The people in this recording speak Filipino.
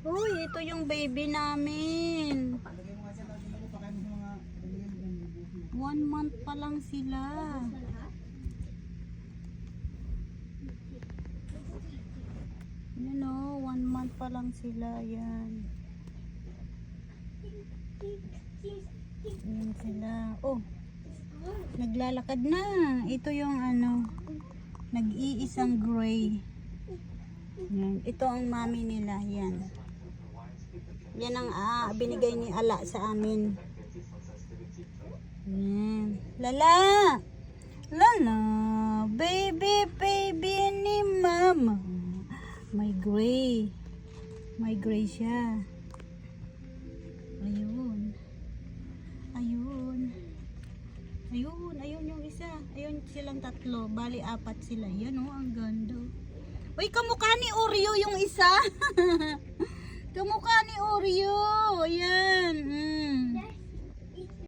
Uy, ito yung baby namin. 1 month pa lang sila. Yan o, 1 month pa lang sila. Yan. Yan sila. Oh, naglalakad na. Ito yung ano, nag-iisang gray. Yan. Ito ang mami nila. Yan. Yan ang binigay ni Ala sa amin. Yan. Lala! Lala! Baby, baby ni mama. May gray. May gray siya. Ayun. Ayun. Ayun. Ayun yung isa. Ayun silang tatlo. Bali, 4 sila. Yan o, ang ganda. Uy, kamukha ni Oreo yung isa. Kamukha ni Oreo. Ayan.